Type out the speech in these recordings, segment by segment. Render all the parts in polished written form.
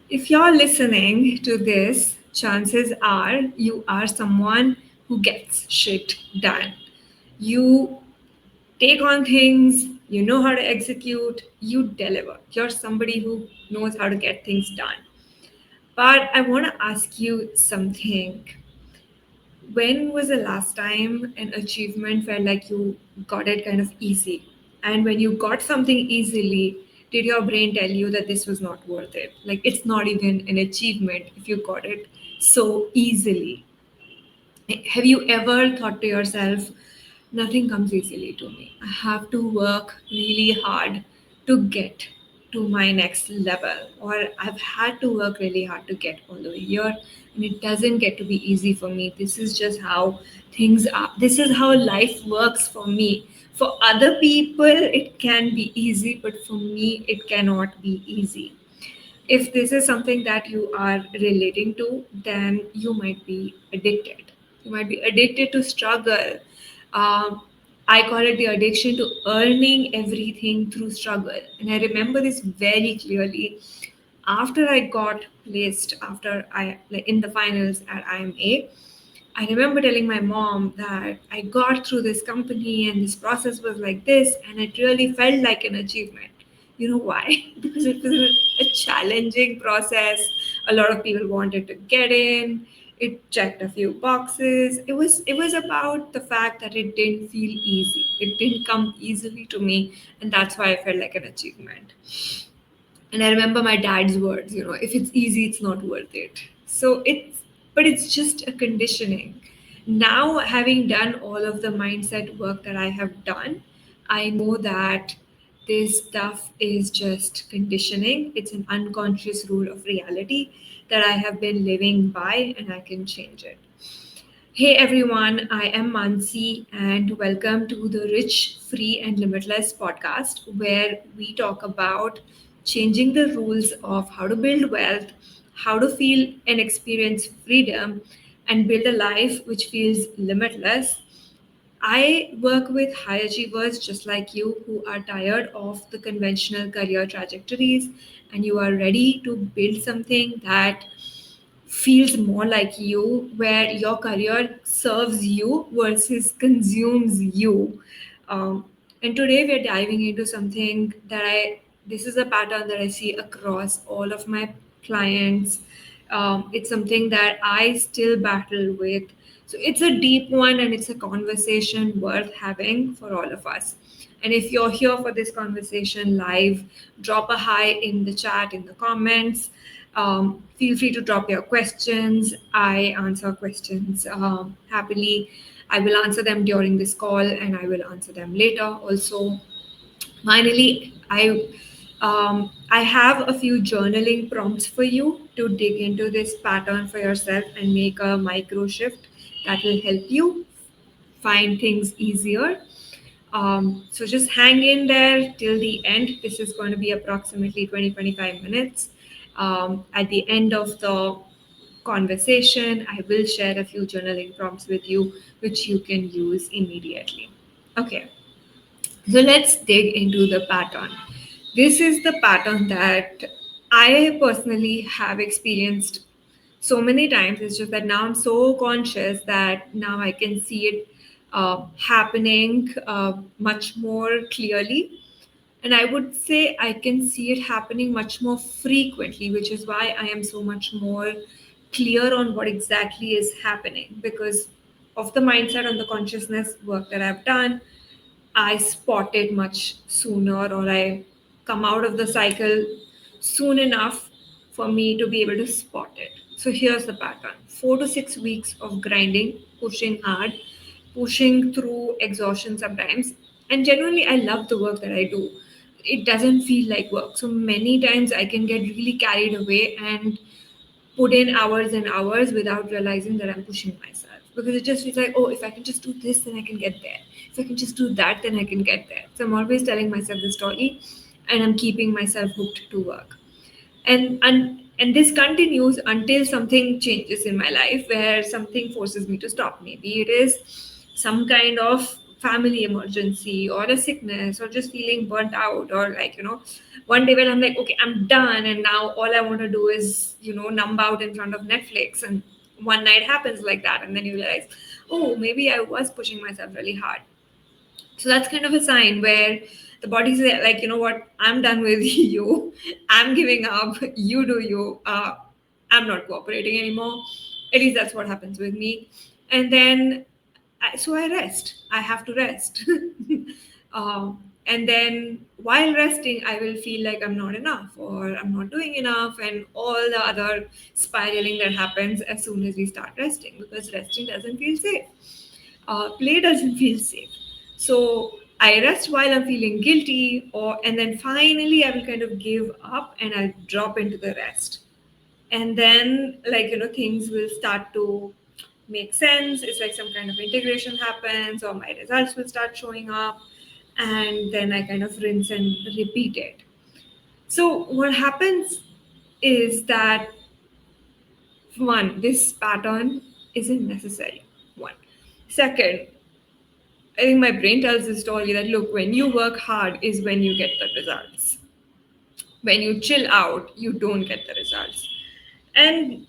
If you're listening to this, chances are you are someone who gets shit done. You take on things, you know how to execute, you deliver. You're somebody who knows how to get things done. But I want to ask you something. When was the last time an achievement felt like you got it kind of easy? And when you got something easily, did your brain tell you that this was not worth it? Like, it's not even an achievement if you got it so easily. Have you ever thought to yourself, nothing comes easily to me? I have to work really hard to get to my next level, or I've had to work really hard to get all the way here, and it doesn't get to be easy for me. This is just how things are. This is how life works for me. For other people, it can be easy, but for me, it cannot be easy. If this is something that you are relating to, then you might be addicted. You might be addicted to struggle. Um, I call it the addiction to earning everything through struggle. And I remember this very clearly after I got placed after I like in the finals at IMA. I remember telling my mom that I got through this company and this process was like this, and it really felt like an achievement. You know why? Because it was a challenging process. A lot of people wanted to get in. It checked a few boxes. It was about the fact that it didn't feel easy. It didn't come easily to me, and that's why I felt like an achievement. And I remember my dad's words, if it's easy, it's not worth it. But it's just a conditioning. Now, having done all of the mindset work that I have done, I know that this stuff is just conditioning. It's an unconscious rule of reality that I have been living by, and I can change it. Hey everyone, I am Mansi, and welcome to the Rich, Free, and Limitless podcast, where we talk about changing the rules of how to build wealth, how to feel and experience freedom, and build a life which feels limitless. I work with high achievers just like you who are tired of the conventional career trajectories and you are ready to build something that feels more like you, where your career serves you versus consumes you. Um, and today we're diving into something this is a pattern that I see across all of my clients. It's something that I still battle with. So it's a deep one and it's a conversation worth having for all of us. And if you're here for this conversation live, drop a hi in the chat, in the comments. Feel free to drop your questions. I answer questions happily. I will answer them during this call and I will answer them later also. Finally, I have a few journaling prompts for you to dig into this pattern for yourself and make a micro shift that will help you find things easier. So just hang in there till the end. This is going to be approximately 20-25 minutes. At the end of the conversation, I will share a few journaling prompts with you, which you can use immediately. Okay, so let's dig into the pattern. This is the pattern that I personally have experienced so many times. It's just that now I'm so conscious that now I can see it happening much more clearly. And I would say I can see it happening much more frequently, which is why I am so much more clear on what exactly is happening because of the mindset and the consciousness work that I've done. I spot it much sooner, or I come out of the cycle soon enough for me to be able to spot it. So here's the pattern: 4 to 6 weeks of grinding, pushing hard, pushing through exhaustion sometimes. And generally, I love the work that I do. It doesn't feel like work. So many times I can get really carried away and put in hours and hours without realizing that I'm pushing myself. Because it just feels like, oh, if I can just do this, then I can get there. If I can just do that, then I can get there. So I'm always telling myself the story and I'm keeping myself hooked to work. And this continues until something changes in my life where something forces me to stop. Maybe it is some kind of family emergency or a sickness or just feeling burnt out, or like, one day when I'm like, okay, I'm done, and now all I want to do is, numb out in front of Netflix, and one night happens like that, and then you realize, oh, maybe I was pushing myself really hard. So that's kind of a sign where the body's like, you know what, I'm done with you. I'm giving up. You do you. I'm not cooperating anymore. At least that's what happens with me. And then, so I rest. I have to rest. And then while resting, I will feel like I'm not enough or I'm not doing enough, and all the other spiraling that happens as soon as we start resting, because resting doesn't feel safe. Play doesn't feel safe. So I rest while I'm feeling guilty, or and then finally I will kind of give up and I'll drop into the rest. And then, like, things will start to make sense. It's like some kind of integration happens, or my results will start showing up, and then I kind of rinse and repeat it. So what happens is that, one, this pattern isn't necessary. One. Second, I think my brain tells the story that, look, when you work hard is when you get the results. When you chill out, you don't get the results. And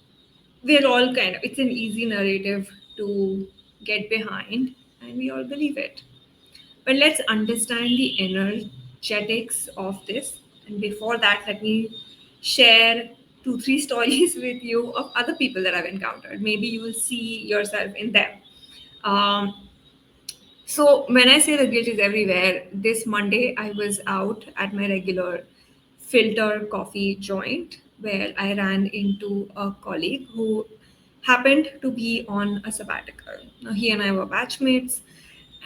we're all kind of, it's an easy narrative to get behind, and we all believe it. But let's understand the energetics of this. And before that, let me share two, three stories with you of other people that I've encountered. Maybe you will see yourself in them. Um, So when I say the guilt is everywhere, this Monday I was out at my regular filter coffee joint where I ran into a colleague who happened to be on a sabbatical. Now he and I were batchmates,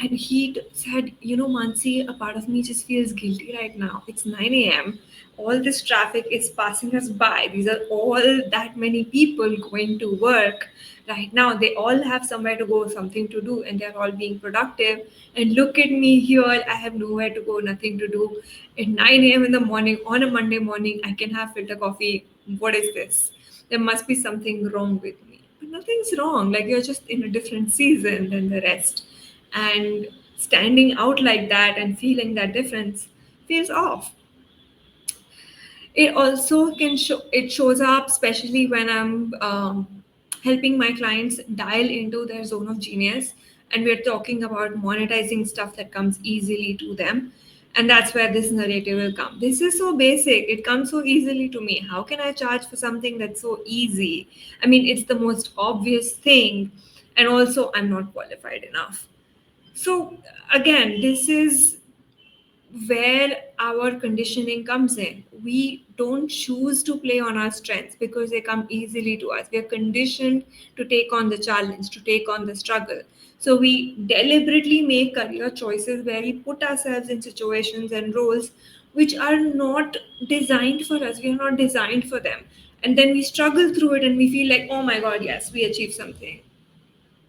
and he said, Mansi, a part of me just feels guilty right now. It's 9 a.m. All this traffic is passing us by. These are all that many people going to work right now. They all have somewhere to go, something to do, and they're all being productive. And look at me here. I have nowhere to go, nothing to do. At 9 a.m. in the morning, on a Monday morning, I can have filter coffee. What is this? There must be something wrong with me. But nothing's wrong. Like, you're just in a different season than the rest, and standing out like that and feeling that difference feels off. It also can show, it shows up especially when I'm helping my clients dial into their zone of genius, and we're talking about monetizing stuff that comes easily to them. And that's where this narrative will come. This is so basic, it comes so easily to me. How can I charge for something that's so easy? I mean, it's the most obvious thing, and also I'm not qualified enough. So again, this is where our conditioning comes in. We don't choose to play on our strengths because they come easily to us. We are conditioned to take on the challenge, to take on the struggle. So we deliberately make career choices where we put ourselves in situations and roles which are not designed for us. We are not designed for them. And then we struggle through it and we feel like, oh my God, yes, we achieved something.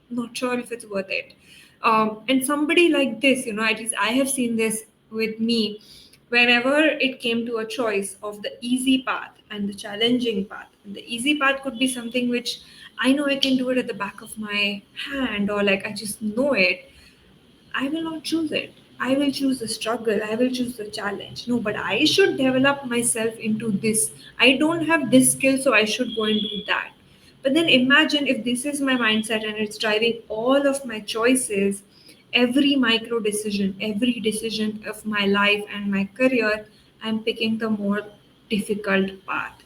Not sure if it's worth it. And somebody like this, at least I have seen this with me, whenever it came to a choice of the easy path and the challenging path. And the easy path could be something which I know I can do it at the back of my hand, or like I just know it. I will not choose it. I will choose the struggle. I will choose the challenge. No, but I should develop myself into this. I don't have this skill, so I should go and do that. But then imagine if this is my mindset and it's driving all of my choices, every micro decision, every decision of my life and my career, I'm picking the more difficult path.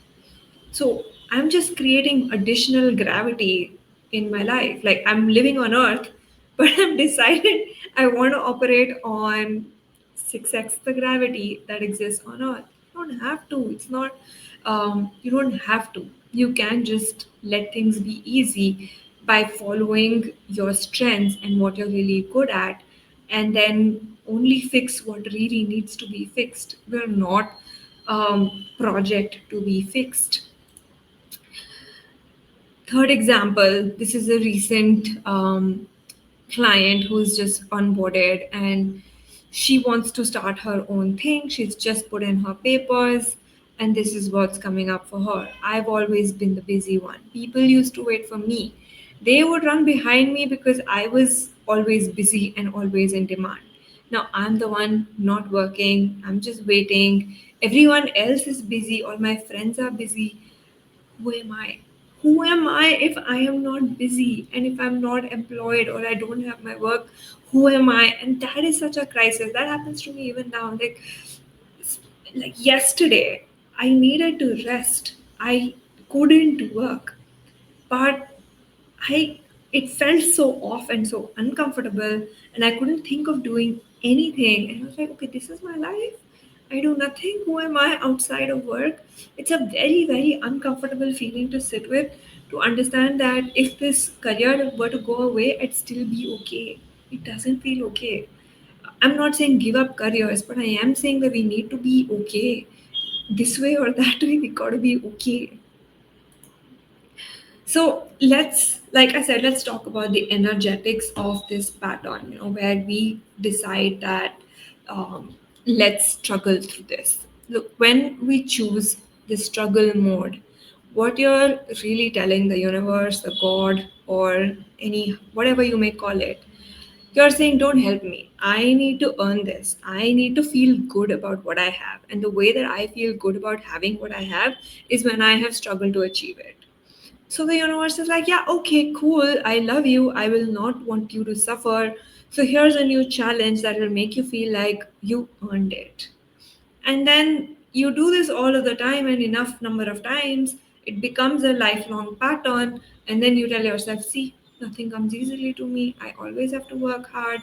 So I'm just creating additional gravity in my life. Like, I'm living on Earth, but I've decided I want to operate on 6x the gravity that exists on Earth. You don't have to. It's not, you don't have to. You can just let things be easy by following your strengths and what you're really good at, and then only fix what really needs to be fixed. We're not project to be fixed. Third example, this is a recent client who's just onboarded, and she wants to start her own thing. She's just put in her papers, and this is what's coming up for her. I've always been the busy one. People used to wait for me. They would run behind me because I was always busy and always in demand. Now I'm the one not working, I'm just waiting. Everyone else is busy, all my friends are busy. Who am I? Who am I if I am not busy and if I'm not employed or I don't have my work? Who am I? And that is such a crisis. That happens to me even now. Like yesterday, I needed to rest. I couldn't work, but I it felt so off and so uncomfortable, and I couldn't think of doing anything. And I was like, okay, this is my life. I do nothing. Who am I outside of work? It's a very, very uncomfortable feeling to sit with, to understand that if this career were to go away, I'd still be okay. It doesn't feel okay. I'm not saying give up careers, but I am saying that we need to be okay. This way or that way, we gotta be okay. So like I said, let's talk about the energetics of this pattern, where we decide that let's struggle through this. Look, when we choose the struggle mode, what you're really telling the universe, the God, or any, whatever you may call it, you're saying, don't help me. I need to earn this. I need to feel good about what I have. And the way that I feel good about having what I have is when I have struggled to achieve it. So the universe is like, yeah, okay, cool. I love you. I will not want you to suffer. So here's a new challenge that will make you feel like you earned it. And then you do this all of the time and enough number of times, it becomes a lifelong pattern. And then you tell yourself, see, nothing comes easily to me. I always have to work hard,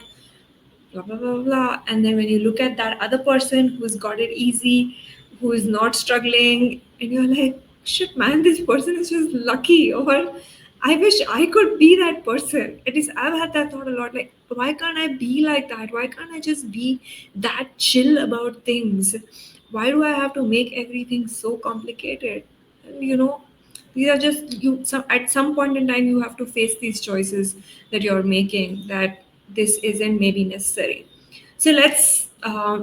blah blah blah blah. And then when you look at that other person who's got it easy, who is not struggling, and you're like, shit man, this person is just lucky, or I wish I could be that person. At least I've had that thought a lot, like, why can't I be like that? Why can't I just be that chill about things? Why do I have to make everything so complicated? you know these are just you some at some point in time you have to face these choices that you're making, that this isn't maybe necessary. So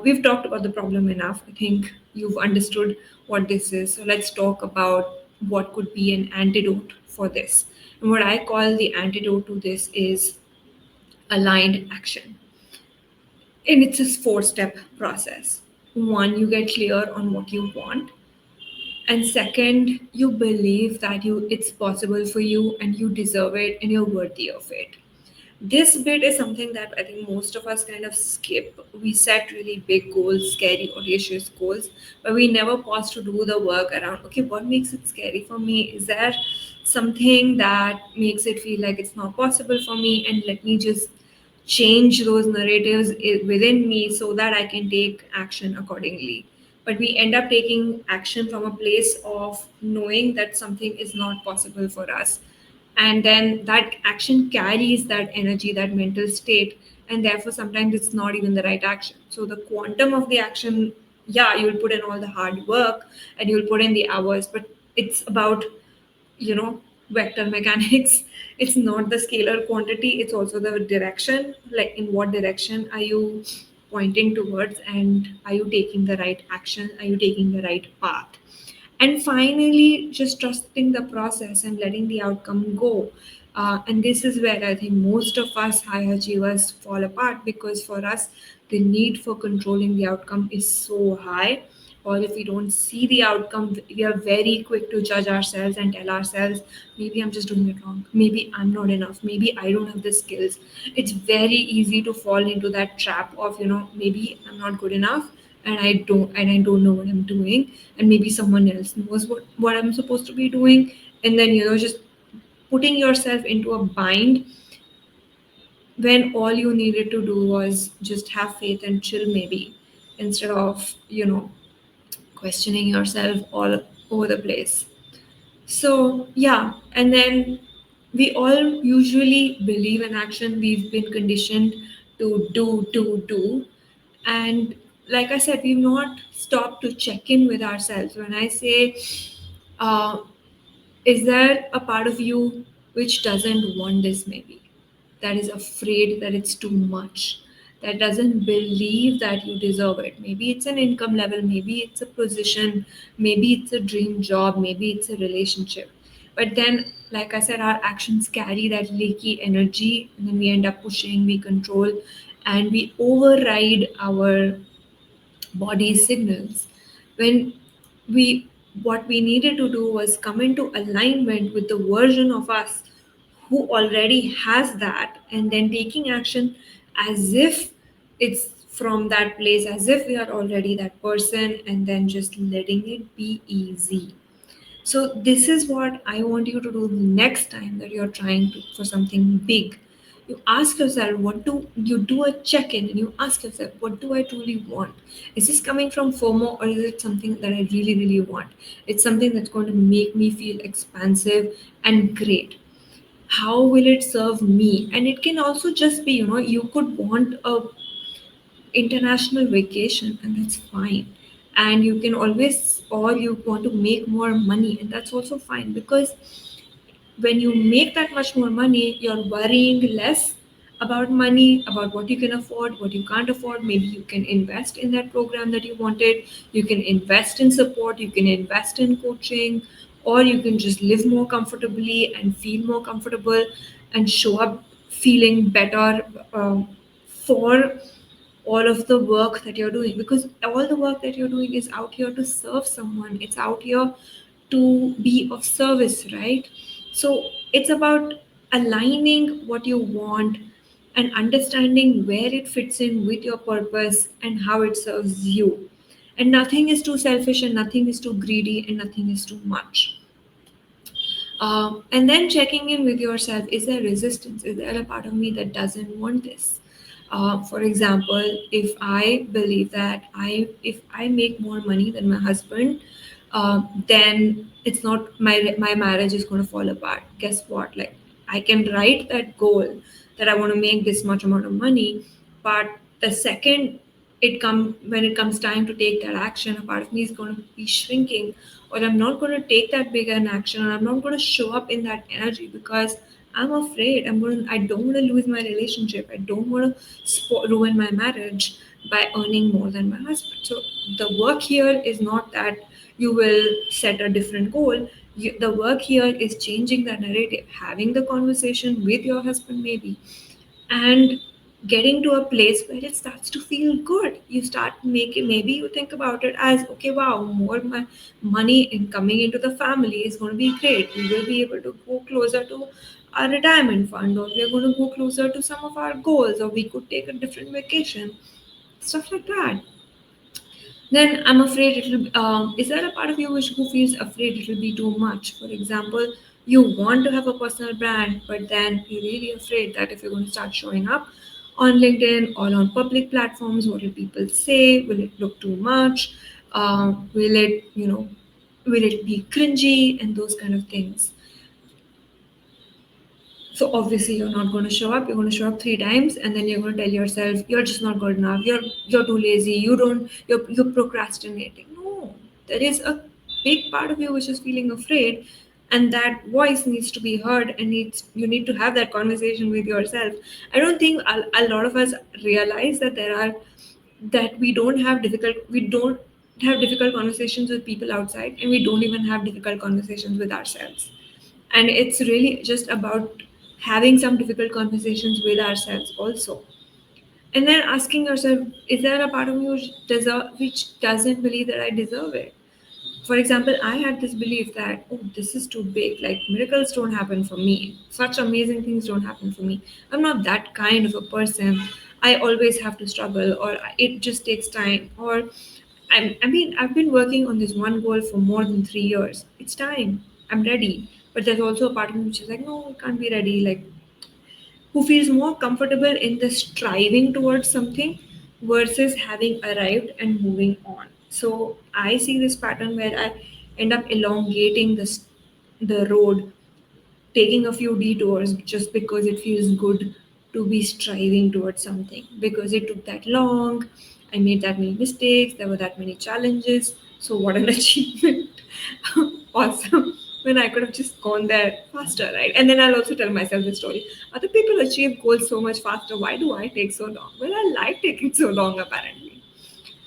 we've talked about the problem enough. I think you've understood what this is. So let's talk about what could be an antidote for this. And what I call the antidote to this is aligned action. And it's a four-step process. One, you get clear on what you want. And second, you believe that it's possible for you and you deserve it and you're worthy of it. This bit is something that I think most of us kind of skip. We set really big goals, scary, audacious goals, but we never pause to do the work around, okay, what makes it scary for me? Is there something that makes it feel like it's not possible for me? And let me just change those narratives within me so that I can take action accordingly. But we end up taking action from a place of knowing that something is not possible for us. And then that action carries that energy, that mental state, and therefore sometimes it's not even the right action. So the quantum of the action, yeah, you'll put in all the hard work and you'll put in the hours, but it's about vector mechanics. It's not the scalar quantity, it's also the direction. Like, in what direction are you pointing towards, and are you taking the right action, are you taking the right path? And finally, just trusting the process and letting the outcome go. And this is where I think most of us high achievers fall apart, because for us, the need for controlling the outcome is so high. Or if we don't see the outcome, we are very quick to judge ourselves and tell ourselves, maybe I'm just doing it wrong. Maybe I'm not enough. Maybe I don't have the skills. It's very easy to fall into that trap of, maybe I'm not good enough, and I don't know what I'm doing, and maybe someone else knows what I'm supposed to be doing. And then just putting yourself into a bind when all you needed to do was just have faith and chill, maybe, instead of questioning yourself all over the place. So, yeah, and then we all usually believe in action. We've been conditioned to do. And like I said, we've not stopped to check in with ourselves. When I say, uh, is there a part of you which doesn't want this, maybe? That is afraid that it's too much, that doesn't believe that you deserve it. Maybe it's an income level, maybe it's a position, maybe it's a dream job, maybe it's a relationship. But then, like I said, our actions carry that leaky energy, and then we end up pushing, we control, and we override our body's signals. When we what we needed to do was come into alignment with the version of us who already has that, and then taking action as if it's from that place, as if we are already that person, and then just letting it be easy. So this is what I want you to do next time that you're trying to for something big. You ask yourself, what do you do a check-in and you ask yourself, what do I truly want? Is this coming from FOMO, or is it something that I really, really want? It's something that's going to make me feel expansive and great. How will it serve me? And it can also just be, you could want a international vacation, and that's fine. And you can always, or you want to make more money, and that's also fine, because when you make that much more money, you're worrying less about money, about what you can afford, what you can't afford. Maybe you can invest in that program that you wanted, you can invest in support, you can invest in coaching, or you can just live more comfortably and feel more comfortable and show up feeling better for all of the work that you're doing, because all the work that you're doing is out here to serve someone, it's out here to be of service, right? So it's about aligning what you want and understanding where it fits in with your purpose and how it serves you. And nothing is too selfish, and nothing is too greedy, and nothing is too much. And then checking in with yourself, is there resistance? Is there a part of me that doesn't want this? For example, if I believe that if I make more money than my husband, then it's not my marriage is going to fall apart. Guess what? Like, I can write that goal that I want to make this much amount of money, but the second when it comes time to take that action, a part of me is going to be shrinking, or I'm not going to take that big an action, or I'm not going to show up in that energy because I'm afraid I don't want to lose my relationship, I don't want to ruin my marriage by earning more than my husband. So the work here is not that you will set a different goal. The work here is changing the narrative, having the conversation with your husband maybe, and getting to a place where it starts to feel good. You start making, maybe you think about it as, okay, wow, more money in coming into the family is going to be great. We will be able to go closer to our retirement fund, or we are going to go closer to some of our goals, or we could take a different vacation, stuff like that. Then I'm afraid it'll. Is there a part of you who feels afraid it'll be too much? For example, you want to have a personal brand, but then you're really afraid that if you're going to start showing up on LinkedIn or on public platforms, what will people say? Will it look too much? Will it, will it be cringy and those kind of things? So obviously you're not going to show up. You're going to show up 3 times, and then you're going to tell yourself you're just not good enough. You're too lazy. You're procrastinating. No, there is a big part of you which is feeling afraid, and that voice needs to be heard, and you need to have that conversation with yourself. I don't think a lot of us realize that we don't have difficult conversations with people outside, and we don't even have difficult conversations with ourselves. And it's really just about having some difficult conversations with ourselves also, and then asking yourself, is there a part of me which doesn't believe that I deserve it? For example, I had this belief that, oh, this is too big, like miracles don't happen for me, such amazing things don't happen for me, I'm not that kind of a person, I always have to struggle, or it just takes time, or I've been working on this one goal for more than 3 years. It's time. I'm ready. But there's also a part of me which is like, no, I can't be ready. Like, who feels more comfortable in the striving towards something versus having arrived and moving on. So I see this pattern where I end up elongating the road, taking a few detours just because it feels good to be striving towards something, because it took that long, I made that many mistakes, there were that many challenges, so what an achievement. Awesome, when I could have just gone there faster, right? And then I'll also tell myself the story, other people achieve goals so much faster, why do I take so long? Well, I like taking so long apparently.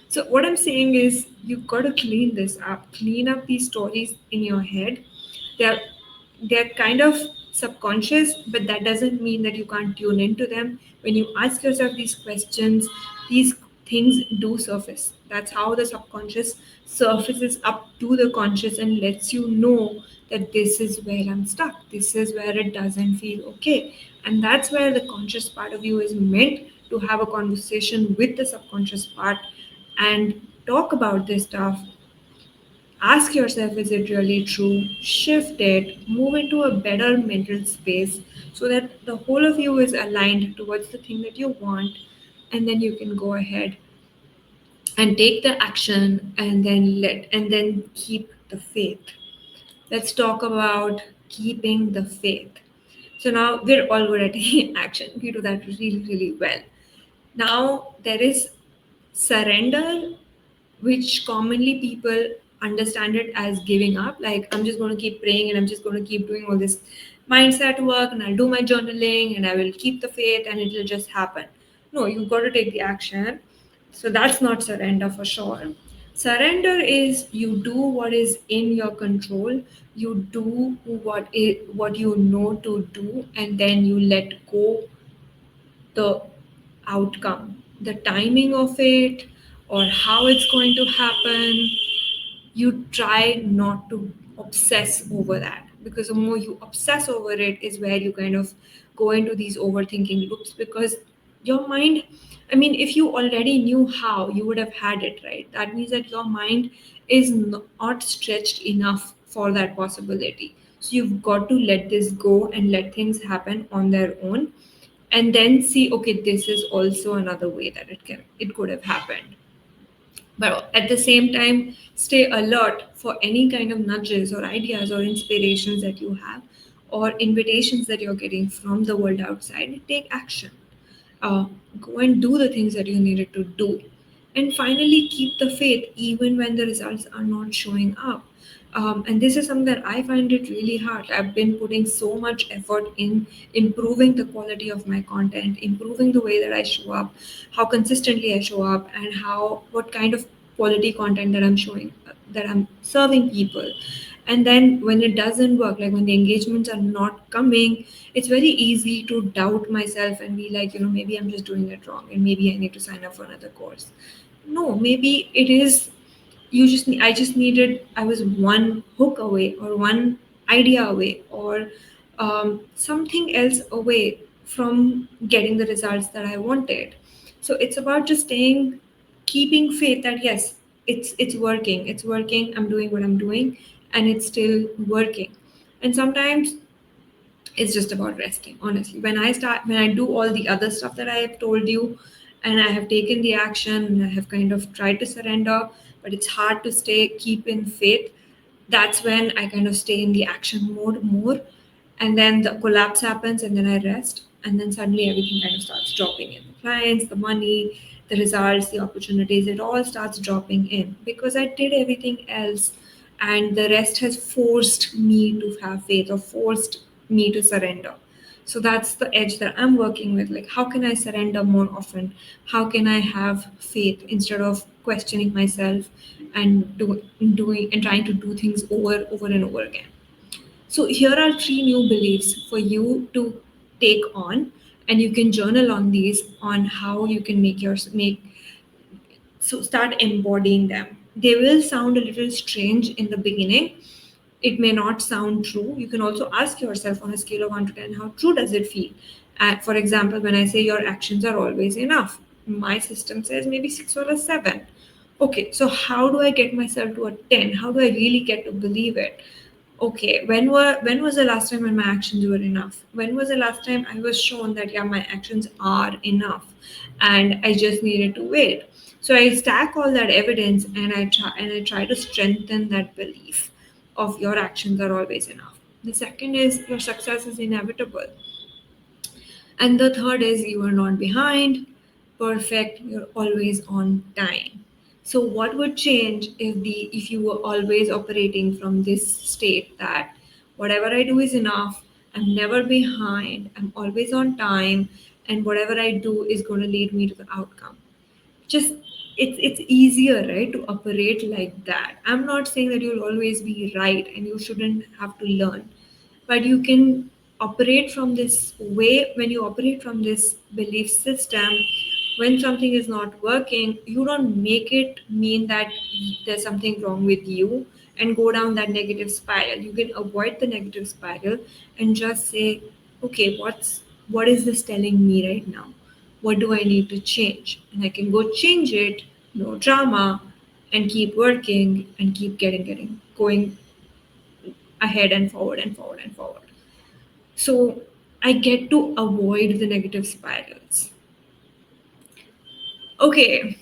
So what I'm saying is, you've got to clean this up, clean up these stories in your head. They're they're kind of subconscious, but that doesn't mean that you can't tune into them. When you ask yourself these questions, these things do surface. That's how the subconscious surfaces up to the conscious and lets you know that this is where I'm stuck, this is where it doesn't feel okay. And that's where the conscious part of you is meant to have a conversation with the subconscious part and talk about this stuff. Ask yourself, is it really true? Shift it, move into a better mental space so that the whole of you is aligned towards the thing that you want, and then you can go ahead and take the action and then keep the faith. Let's talk about keeping the faith. So now we're all good at taking action. We do that really, really well. Now there is surrender, which commonly people understand it as giving up. Like, I'm just going to keep praying and I'm just going to keep doing all this mindset work and I'll do my journaling and I will keep the faith and it'll just happen. No, you've got to take the action. So that's not surrender for sure. Surrender is you do what is in your control. You do what you know to do, and then you let go the outcome, the timing of it, or how it's going to happen. You try not to obsess over that, because the more you obsess over it is where you kind of go into these overthinking loops, because your mind, I mean, if you already knew how, you would have had it, right? That means that your mind is not stretched enough for that possibility. So you've got to let this go and let things happen on their own, and then see, okay, this is also another way that it could have happened. But at the same time, stay alert for any kind of nudges or ideas or inspirations that you have, or invitations that you're getting from the world outside, and take action. uh, Go and do the things that you needed to do. And finally, keep the faith even when the results are not showing up. And this is something that I find it really hard. I've been putting so much effort in improving the quality of my content, improving the way that I show up, how consistently I show up, and how what kind of quality content that I'm showing, that I'm serving people. And then when it doesn't work, like when the engagements are not coming, it's very easy to doubt myself and be like, maybe I'm just doing it wrong and maybe I need to sign up for another course. No, maybe it is, I just needed, I was one hook away or one idea away, or something else away from getting the results that I wanted. So it's about just staying, keeping faith that yes, it's working, it's working, I'm doing what I'm doing, and it's still working. And sometimes it's just about resting, honestly. When I do all the other stuff that I have told you, and I have taken the action and I have kind of tried to surrender, but it's hard to keep in faith. That's when I kind of stay in the action mode more, and then the collapse happens, and then I rest, and then suddenly everything kind of starts dropping in. The clients, the money, the results, the opportunities, it all starts dropping in because I did everything else, and the rest has forced me to have faith or forced me to surrender. So that's the edge that I'm working with. Like, how can I surrender more often? How can I have faith instead of questioning myself and doing and trying to do things over and over again? So here are three new beliefs for you to take on, and you can journal on these on how you can make so start embodying them. They will sound a little strange in the beginning. It may not sound true. You can also ask yourself on a scale of 1 to 10, how true does it feel? For example, when I say your actions are always enough, my system says maybe 6 or a 7. Okay, so how do I get myself to a 10? How do I really get to believe it? Okay, when was the last time when my actions were enough? When was the last time I was shown that yeah, my actions are enough, and I just needed to wait? So I stack all that evidence, and I try to strengthen that belief of your actions are always enough. The second is your success is inevitable. And the third is you are not behind, perfect, you're always on time. So what would change if you were always operating from this state that whatever I do is enough, I'm never behind, I'm always on time, and whatever I do is going to lead me to the outcome. Just it's easier, right, to operate like that. I'm not saying that you'll always be right and you shouldn't have to learn, but you can operate from this way. When you operate from this belief system, when something is not working, you don't make it mean that there's something wrong with you and go down that negative spiral. You can avoid the negative spiral and just say, okay, what is this telling me right now? What do I need to change? And I can go change it, no drama, and keep working and keep getting going ahead and forward and forward and forward. So I get to avoid the negative spirals. Okay,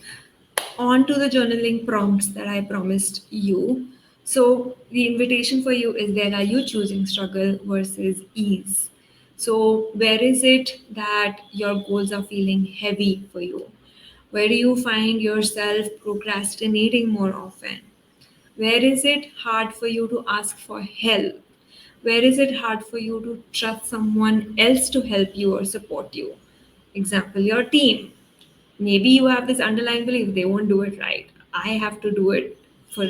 on to the journaling prompts that I promised you. So, the invitation for you is, where are you choosing struggle versus ease? So, where is it that your goals are feeling heavy for you? Where do you find yourself procrastinating more often? Where is it hard for you to ask for help? Where is it hard for you to trust someone else to help you or support you? Example, your team. Maybe you have this underlying belief they won't do it right. I have to do it for,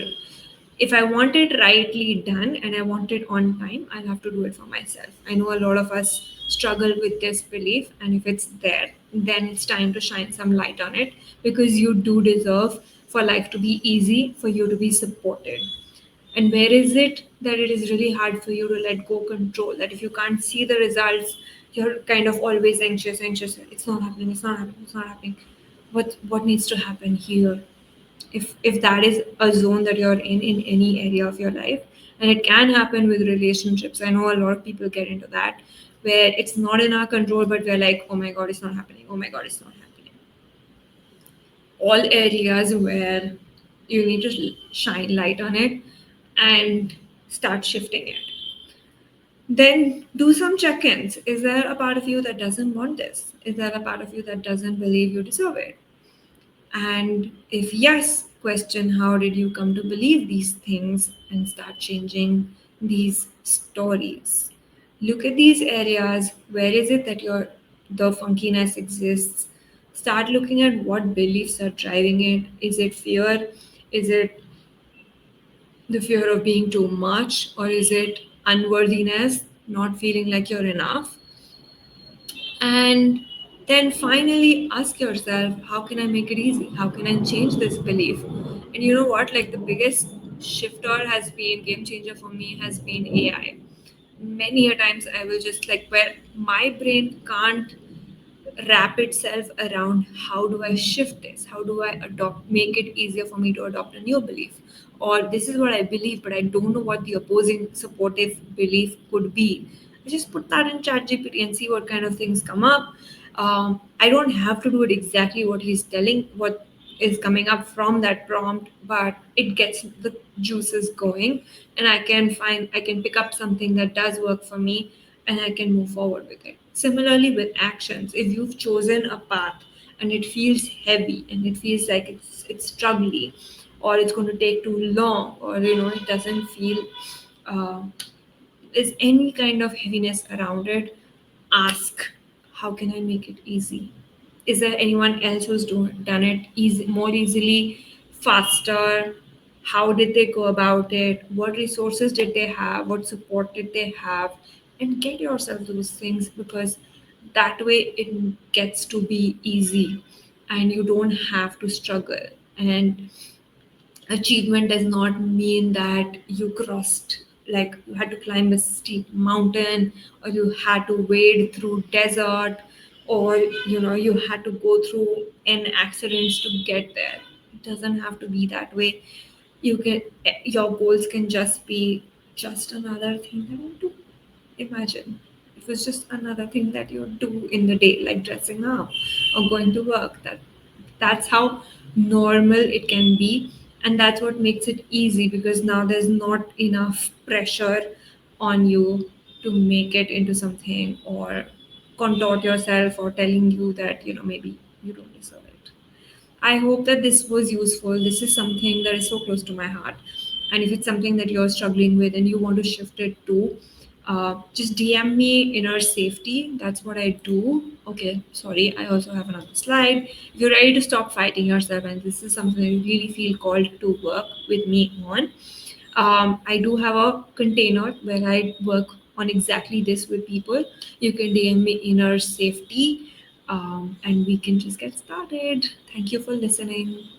if I want it rightly done and I want it on time, I'll have to do it for myself. I know a lot of us struggle with this belief, and if it's there, then it's time to shine some light on it, because you do deserve for life to be easy, for you to be supported. And where is it that it is really hard for you to let go control? That if you can't see the results, you're kind of always anxious. It's not happening. It's not happening. It's not happening. What needs to happen here? If that is a zone that you're in any area of your life, and it can happen with relationships. I know a lot of people get into that, where it's not in our control, but we're like, oh my god, it's not happening. Oh my god, it's not happening. All areas where you need to shine light on it and start shifting it. Then do some check ins. Is there a part of you that doesn't want this? Is there a part of you that doesn't believe you deserve it? And if yes, question, how did you come to believe these things, and start changing these stories. Look at these areas. Where is it that the funkiness exists? Start looking at what beliefs are driving it. Is it fear? Is it the fear of being too much, or is it unworthiness, not feeling like you're enough? And then finally ask yourself, how can I make it easy? How can I change this belief? And you know what, like, the biggest shifter has been, game changer for me, has been AI. Many a times I will just, like, where my brain can't wrap itself around, how do I shift this? How do I adopt, make it easier for me to adopt a new belief? Or this is what I believe, but I don't know what the opposing supportive belief could be. I just put that in ChatGPT and see what kind of things come up. I don't have to do it exactly what he's telling, what is coming up from that prompt, but it gets the juices going, and I can pick up something that does work for me, and I can move forward with it. Similarly, with actions, if you've chosen a path and it feels heavy and it feels like it's struggling, or it's going to take too long, or it doesn't feel uh, there's any kind of heaviness around it, ask, how can I make it easy? Is there anyone else who's done it more easily, faster? How did they go about it? What resources did they have? What support did they have? And get yourself those things, because that way it gets to be easy and you don't have to struggle. And achievement does not mean that you crossed, like you had to climb a steep mountain, or you had to wade through desert, or you had to go through an accidents to get there. It doesn't have to be that way. Your goals can just be just another thing that you do. Imagine it was just another thing that you do in the day, like dressing up or going to work. That's how normal it can be, and that's what makes it easy, because now there's not enough pressure on you to make it into something, or contort yourself, or telling you that maybe you don't deserve it. I hope that this was useful. This is something that is so close to my heart. And if it's something that you're struggling with and you want to shift it to, just DM me inner safety. That's what I do. Okay, sorry. I also have another slide. If you're ready to stop fighting yourself, and this is something that you really feel called to work with me on, I do have a container where I work on exactly this with people, you can DM me inner safety, and we can just get started. Thank you for listening.